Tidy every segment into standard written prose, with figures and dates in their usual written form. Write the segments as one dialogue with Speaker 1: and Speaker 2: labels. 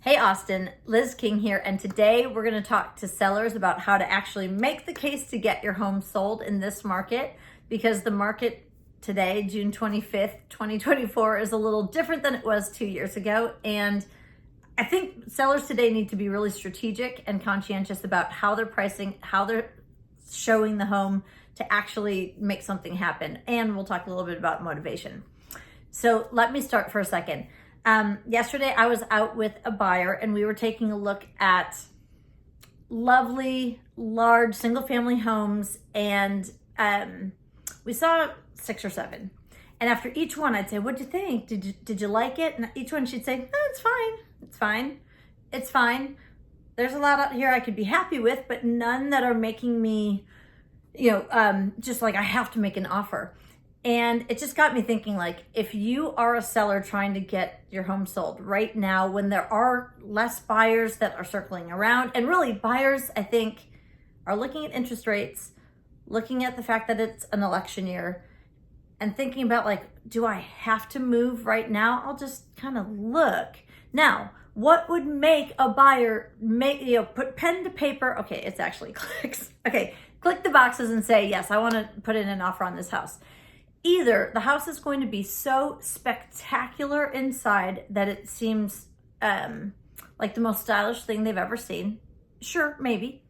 Speaker 1: Hey Austin, Liz King here, and today we're going to talk to sellers about how to actually make the case to get your home sold in this market, because the market today, June 25th, 2024, is a little different than it was 2 years ago. And I think sellers today need to be really strategic and conscientious about how they're pricing, how they're showing the home to actually make something happen. And we'll talk a little bit about motivation. So let me start for a second. Yesterday I was out with a buyer and we were taking a look at lovely, large single family homes, and we saw 6 or 7. And after each one, I'd say, "What'd you think? Did you like it?" And each one she'd say, "It's fine. It's fine. It's fine. There's a lot out here I could be happy with, but none that are making me, just like I have to make an offer." And it just got me thinking, like, if you are a seller trying to get your home sold right now, when there are less buyers that are circling around, and really buyers, I think, are looking at interest rates, looking at the fact that it's an election year, and thinking about, like, do I have to move right now? I'll just kind of look. Now, what would make a buyer put pen to paper? Okay, it's actually clicks. Okay, click the boxes and say, yes, I want to put in an offer on this house. Either the house is going to be so spectacular inside that it seems like the most stylish thing they've ever seen. Sure, maybe.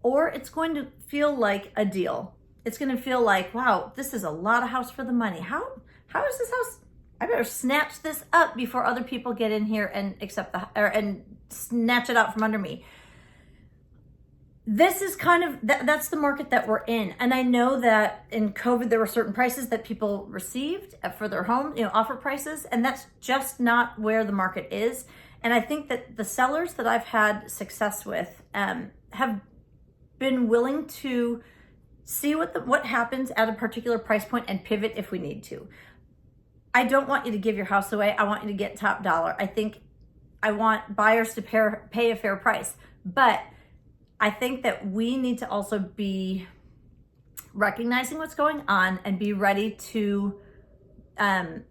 Speaker 1: Or it's going to feel like a deal. It's going to feel like, wow, this is a lot of house for the money. How is this house? I better snatch this up before other people get in here and and snatch it out from under me. This is that's the market that we're in. And I know that in COVID, there were certain prices that people received for their home, offer prices, and that's just not where the market is. And I think that the sellers that I've had success with have been willing to see what happens at a particular price point and pivot if we need to. I don't want you to give your house away. I want you to get top dollar. I want buyers to pay a fair price, but I think that we need to also be recognizing what's going on and be ready to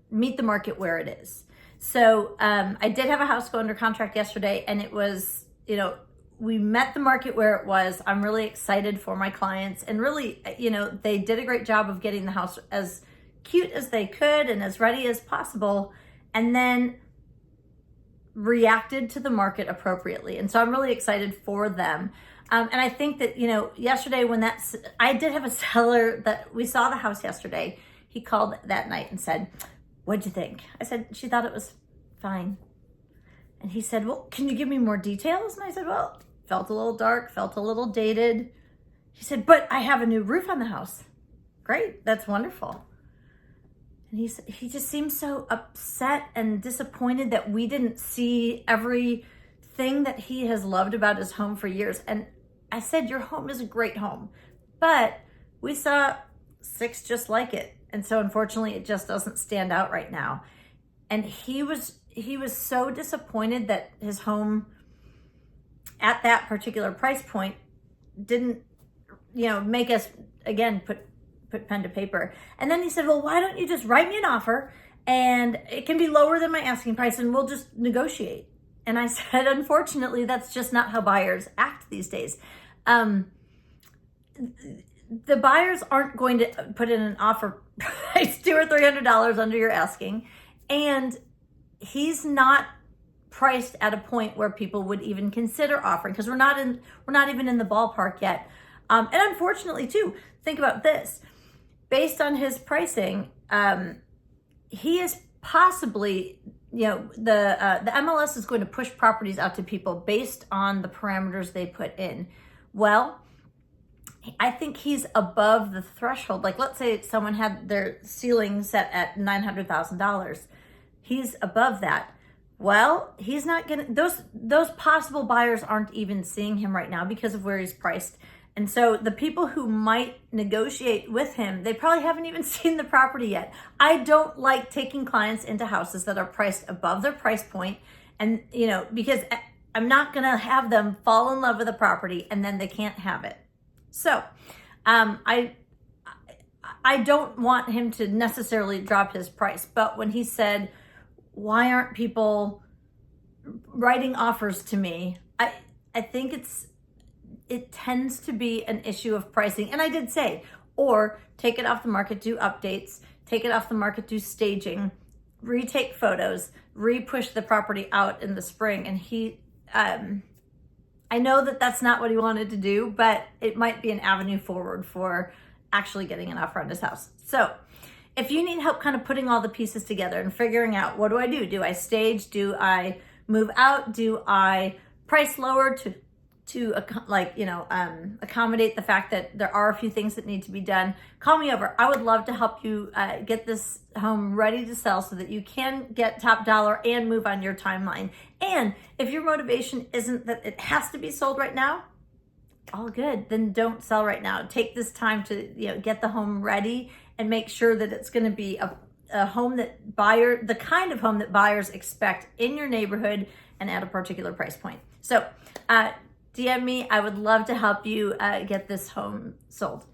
Speaker 1: meet the market where it is. So I did have a house go under contract yesterday, and it was, we met the market where it was. I'm really excited for my clients, and really, they did a great job of getting the house as cute as they could and as ready as possible, and then reacted to the market appropriately. And so I'm really excited for them. And I think that, yesterday I did have a seller that we saw the house yesterday. He called that night and said, "What'd you think?" I said, "She thought it was fine." And he said, "Well, can you give me more details?" And I said, "Well, felt a little dark, felt a little dated." He said, "But I have a new roof on the house." Great, that's wonderful. And he just seemed so upset and disappointed that we didn't see everything that he has loved about his home for years. And I said, "Your home is a great home, but we saw 6 just like it. And so unfortunately, it just doesn't stand out right now." And he was so disappointed that his home at that particular price point didn't, make us, again, put pen to paper. And then he said, "Well, why don't you just write me an offer, and it can be lower than my asking price, and we'll just negotiate." And I said, unfortunately, that's just not how buyers act these days. The buyers aren't going to put in an offer price $200 or $300 under your asking. And he's not priced at a point where people would even consider offering, because we're not even in the ballpark yet. And unfortunately too, think about this. Based on his pricing, he is possibly, the MLS is going to push properties out to people based on the parameters they put in. Well, I think he's above the threshold. Like, let's say someone had their ceiling set at $900,000. He's above that. Well, he's not gonna, those possible buyers aren't even seeing him right now because of where he's priced. And so the people who might negotiate with him, they probably haven't even seen the property yet. I don't like taking clients into houses that are priced above their price point. And, because I'm not going to have them fall in love with a property and then they can't have it. So I don't want him to necessarily drop his price. But when he said, "Why aren't people writing offers to me, I think it tends to be an issue of pricing. And I did say, or take it off the market, do updates, take it off the market, do staging, retake photos, re-push the property out in the spring. And he, I know that that's not what he wanted to do, but it might be an avenue forward for actually getting an offer on his house. So if you need help kind of putting all the pieces together and figuring out, what do I do? Do I stage? Do I move out? Do I price lower to accommodate the fact that there are a few things that need to be done? Call me over. I would love to help you get this home ready to sell so that you can get top dollar and move on your timeline. And if your motivation isn't that it has to be sold right now, all good. Then don't sell right now. Take this time to get the home ready and make sure that it's going to be a home that the kind of home that buyers expect in your neighborhood and at a particular price point. So DM me. I would love to help you get this home sold.